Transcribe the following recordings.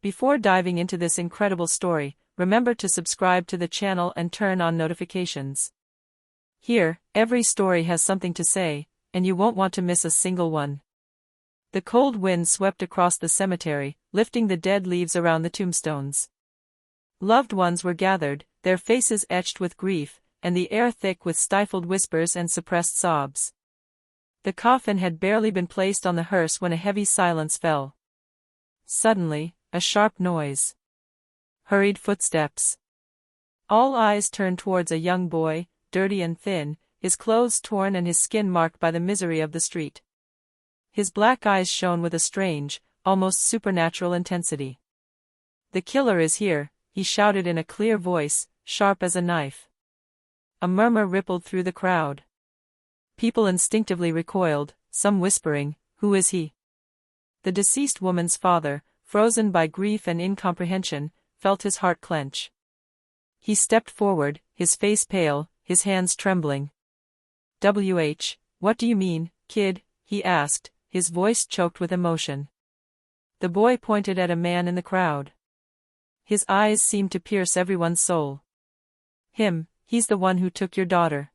Before diving into this incredible story, remember to subscribe to the channel and turn on notifications. Here, every story has something to say, and you won't want to miss a single one. The cold wind swept across the cemetery, lifting the dead leaves around the tombstones. Loved ones were gathered, their faces etched with grief, and the air thick with stifled whispers and suppressed sobs. The coffin had barely been placed on the hearse when a heavy silence fell. Suddenly, a sharp noise. Hurried footsteps. All eyes turned towards a young boy, dirty and thin, his clothes torn and his skin marked by the misery of the street. His black eyes shone with a strange, almost supernatural intensity. "The killer is here," he shouted in a clear voice, sharp as a knife. A murmur rippled through the crowd. People instinctively recoiled, some whispering, "Who is he?" The deceased woman's father, frozen by grief and incomprehension, felt his heart clench. He stepped forward, his face pale, his hands trembling. What do you mean, kid?" he asked, his voice choked with emotion. The boy pointed at a man in the crowd. His eyes seemed to pierce everyone's soul. "He's the one who took your daughter.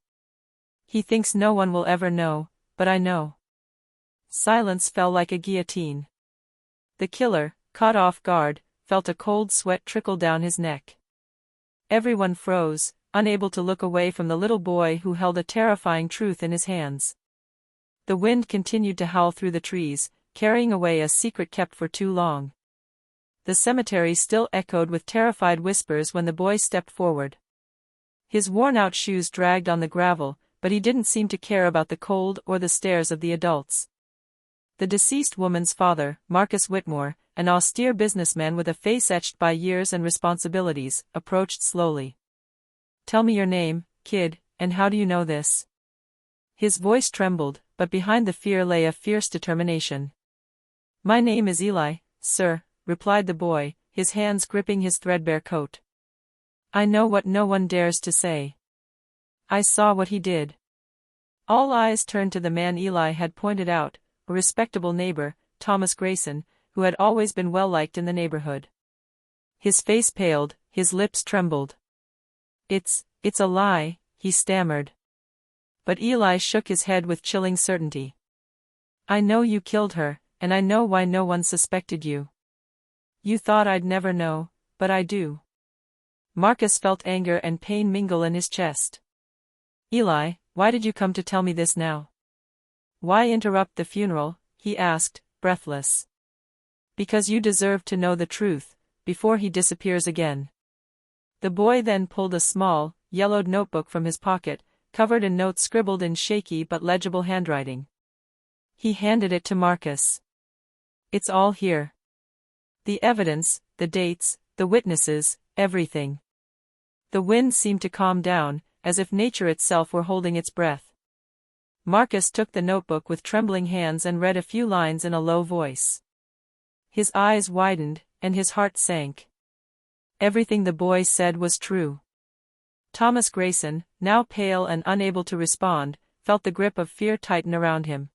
He thinks no one will ever know, but I know." Silence fell like a guillotine. The killer, caught off guard, felt a cold sweat trickle down his neck. Everyone froze, unable to look away from the little boy who held a terrifying truth in his hands. The wind continued to howl through the trees, carrying away a secret kept for too long. The cemetery still echoed with terrified whispers when the boy stepped forward. His worn-out shoes dragged on the gravel, but he didn't seem to care about the cold or the stares of the adults. The deceased woman's father, Marcus Whitmore, an austere businessman with a face etched by years and responsibilities, approached slowly. "Tell me your name, kid, and how do you know this?" His voice trembled, but behind the fear lay a fierce determination. "My name is Eli, sir," replied the boy, his hands gripping his threadbare coat. "I know what no one dares to say. I saw what he did." All eyes turned to the man Eli had pointed out, a respectable neighbor, Thomas Grayson, who had always been well-liked in the neighborhood. His face paled, his lips trembled. It's a lie," he stammered. But Eli shook his head with chilling certainty. "I know you killed her, and I know why no one suspected you. You thought I'd never know, but I do." Marcus felt anger and pain mingle in his chest. "Eli, why did you come to tell me this now? Why interrupt the funeral?" he asked, breathless. "Because you deserve to know the truth, before he disappears again." The boy then pulled a small, yellowed notebook from his pocket, covered in notes scribbled in shaky but legible handwriting. He handed it to Marcus. "It's all here. The evidence, the dates, the witnesses, everything." The wind seemed to calm down, as if nature itself were holding its breath. Marcus took the notebook with trembling hands and read a few lines in a low voice. His eyes widened, and his heart sank. Everything the boy said was true. Thomas Grayson, now pale and unable to respond, felt the grip of fear tighten around him.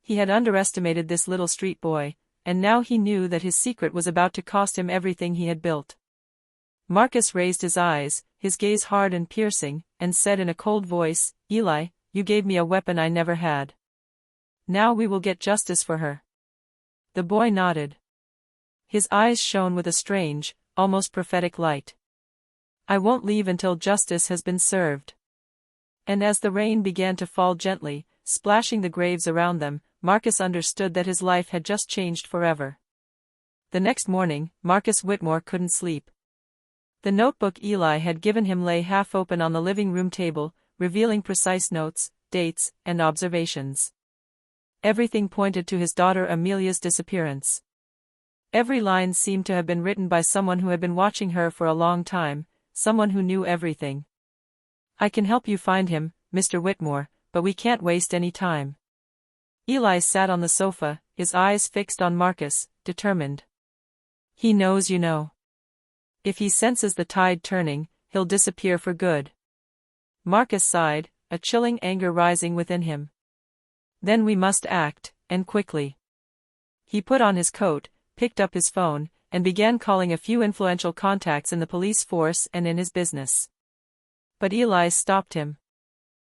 He had underestimated this little street boy, and now he knew that his secret was about to cost him everything he had built. Marcus raised his eyes, his gaze hard and piercing, and said in a cold voice, "Eli, you gave me a weapon I never had. Now we will get justice for her." The boy nodded. His eyes shone with a strange, almost prophetic light. "I won't leave until justice has been served." And as the rain began to fall gently, splashing the graves around them, Marcus understood that his life had just changed forever. The next morning, Marcus Whitmore couldn't sleep. The notebook Eli had given him lay half open on the living room table, revealing precise notes, dates, and observations. Everything pointed to his daughter Amelia's disappearance. Every line seemed to have been written by someone who had been watching her for a long time, someone who knew everything. "I can help you find him, Mr. Whitmore, but we can't waste any time." Eli sat on the sofa, his eyes fixed on Marcus, determined. "He knows you know. If he senses the tide turning, he'll disappear for good." Marcus sighed, a chilling anger rising within him. "Then we must act, and quickly." He put on his coat, picked up his phone, and began calling a few influential contacts in the police force and in his business. But Eli stopped him.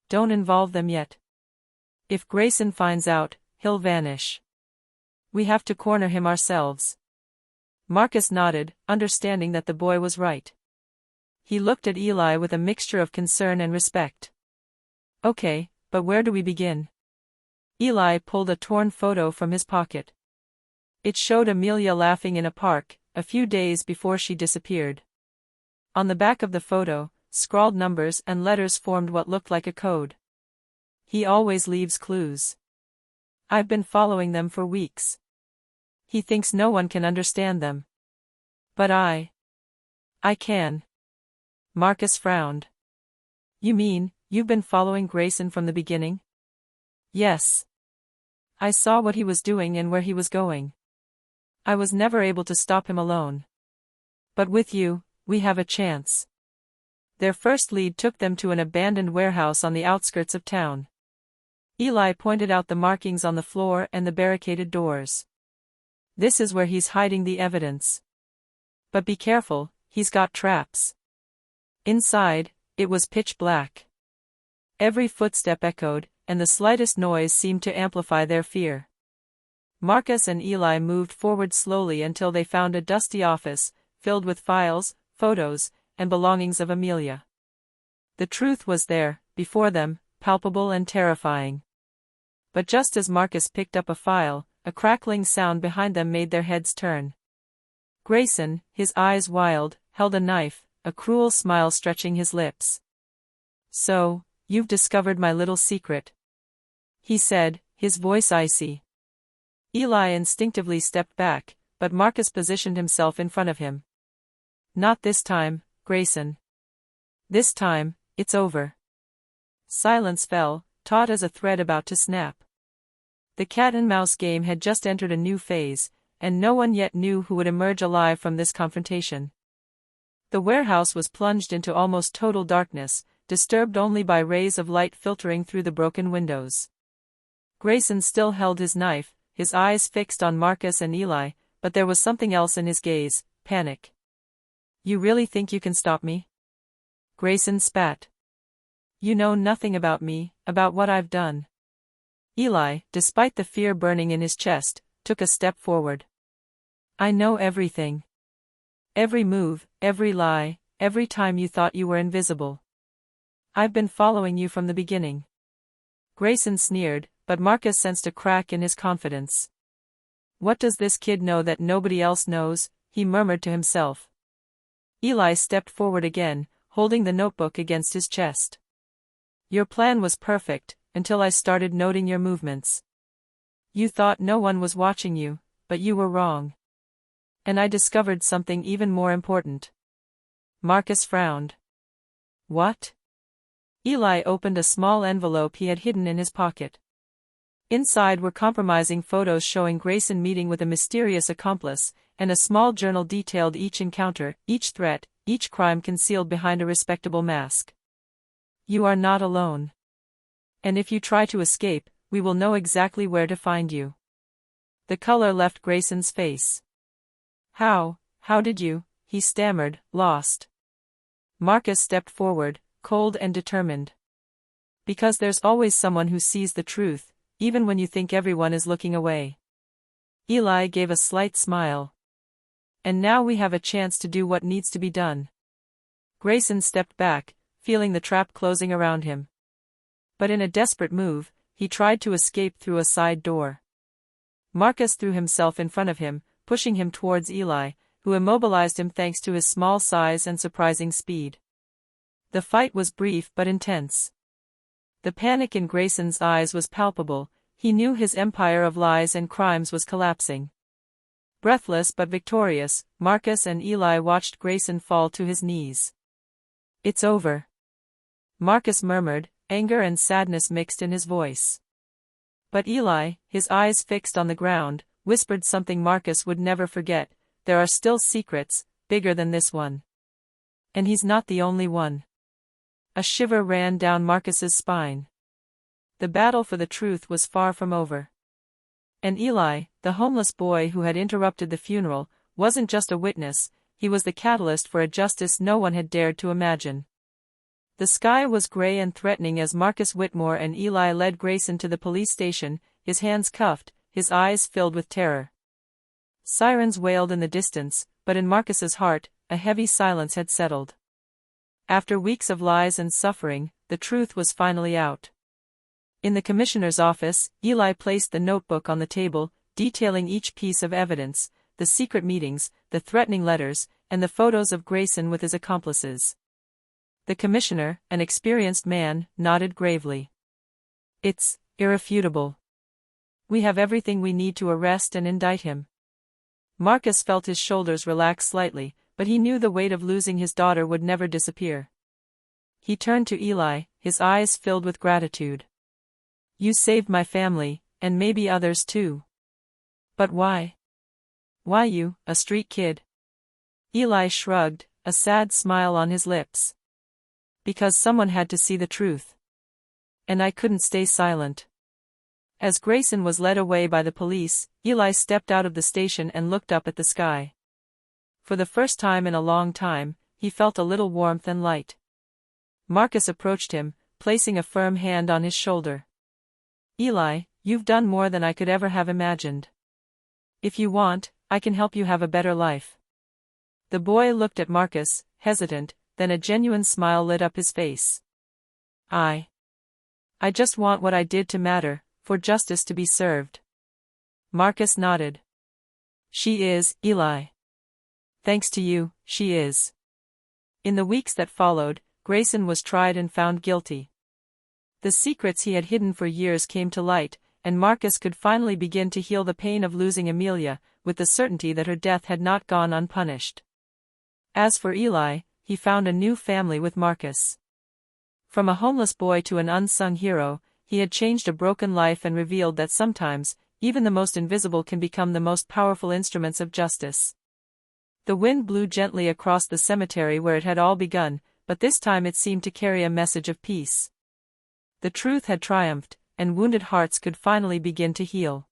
"Don't involve them yet. If Grayson finds out, he'll vanish. We have to corner him ourselves." Marcus nodded, understanding that the boy was right. He looked at Eli with a mixture of concern and respect. "Okay, but where do we begin?" Eli pulled a torn photo from his pocket. It showed Amelia laughing in a park, a few days before she disappeared. On the back of the photo, scrawled numbers and letters formed what looked like a code. "He always leaves clues. I've been following them for weeks. He thinks no one can understand them. But I can." Marcus frowned. "You mean, you've been following Grayson from the beginning?" "Yes. I saw what he was doing and where he was going. I was never able to stop him alone. But with you, we have a chance." Their first lead took them to an abandoned warehouse on the outskirts of town. Eli pointed out the markings on the floor and the barricaded doors. "This is where he's hiding the evidence. But be careful, he's got traps." Inside, it was pitch black. Every footstep echoed, and the slightest noise seemed to amplify their fear. Marcus and Eli moved forward slowly until they found a dusty office, filled with files, photos, and belongings of Amelia. The truth was there, before them, palpable and terrifying. But just as Marcus picked up a file, a crackling sound behind them made their heads turn. Grayson, his eyes wild, held a knife, a cruel smile stretching his lips. "So, you've discovered my little secret," he said, his voice icy. Eli instinctively stepped back, but Marcus positioned himself in front of him. "Not this time, Grayson. This time, it's over." Silence fell, taut as a thread about to snap. The cat-and-mouse game had just entered a new phase, and no one yet knew who would emerge alive from this confrontation. The warehouse was plunged into almost total darkness, disturbed only by rays of light filtering through the broken windows. Grayson still held his knife, his eyes fixed on Marcus and Eli, but there was something else in his gaze: panic. "You really think you can stop me?" Grayson spat. "You know nothing about me, about what I've done." Eli, despite the fear burning in his chest, took a step forward. "I know everything. Every move, every lie, every time you thought you were invisible. I've been following you from the beginning." Grayson sneered, but Marcus sensed a crack in his confidence. "What does this kid know that nobody else knows?" he murmured to himself. Eli stepped forward again, holding the notebook against his chest. "Your plan was perfect, until I started noting your movements. You thought no one was watching you, but you were wrong. And I discovered something even more important." Marcus frowned. "What?" Eli opened a small envelope he had hidden in his pocket. Inside were compromising photos showing Grayson meeting with a mysterious accomplice, and a small journal detailed each encounter, each threat, each crime concealed behind a respectable mask. "You are not alone. And if you try to escape, we will know exactly where to find you." The color left Grayson's face. How did you?" he stammered, lost. Marcus stepped forward, cold and determined. "Because there's always someone who sees the truth, even when you think everyone is looking away." Eli gave a slight smile. "And now we have a chance to do what needs to be done." Grayson stepped back, feeling the trap closing around him. But in a desperate move, he tried to escape through a side door. Marcus threw himself in front of him, pushing him towards Eli, who immobilized him thanks to his small size and surprising speed. The fight was brief but intense. The panic in Grayson's eyes was palpable. He knew his empire of lies and crimes was collapsing. Breathless but victorious, Marcus and Eli watched Grayson fall to his knees. "It's over," Marcus murmured, anger and sadness mixed in his voice. But Eli, his eyes fixed on the ground, whispered something Marcus would never forget: "There are still secrets, bigger than this one. And he's not the only one." A shiver ran down Marcus's spine. The battle for the truth was far from over. And Eli, the homeless boy who had interrupted the funeral, wasn't just a witness, he was the catalyst for a justice no one had dared to imagine. The sky was gray and threatening as Marcus Whitmore and Eli led Grayson to the police station, his hands cuffed, his eyes filled with terror. Sirens wailed in the distance, but in Marcus's heart, a heavy silence had settled. After weeks of lies and suffering, the truth was finally out. In the commissioner's office, Eli placed the notebook on the table, detailing each piece of evidence, the secret meetings, the threatening letters, and the photos of Grayson with his accomplices. The commissioner, an experienced man, nodded gravely. "It's irrefutable. We have everything we need to arrest and indict him." Marcus felt his shoulders relax slightly, but he knew the weight of losing his daughter would never disappear. He turned to Eli, his eyes filled with gratitude. "You saved my family, and maybe others too. But why? Why you, a street kid?" Eli shrugged, a sad smile on his lips. "Because someone had to see the truth. And I couldn't stay silent." As Grayson was led away by the police, Eli stepped out of the station and looked up at the sky. For the first time in a long time, he felt a little warmth and light. Marcus approached him, placing a firm hand on his shoulder. "Eli, you've done more than I could ever have imagined. If you want, I can help you have a better life." The boy looked at Marcus, hesitant, then a genuine smile lit up his face. I just want what I did to matter, for justice to be served." Marcus nodded. "She is, Eli. Thanks to you, she is." In the weeks that followed, Grayson was tried and found guilty. The secrets he had hidden for years came to light, and Marcus could finally begin to heal the pain of losing Amelia, with the certainty that her death had not gone unpunished. As for Eli, he found a new family with Marcus. From a homeless boy to an unsung hero, he had changed a broken life and revealed that sometimes, even the most invisible can become the most powerful instruments of justice. The wind blew gently across the cemetery where it had all begun, but this time it seemed to carry a message of peace. The truth had triumphed, and wounded hearts could finally begin to heal.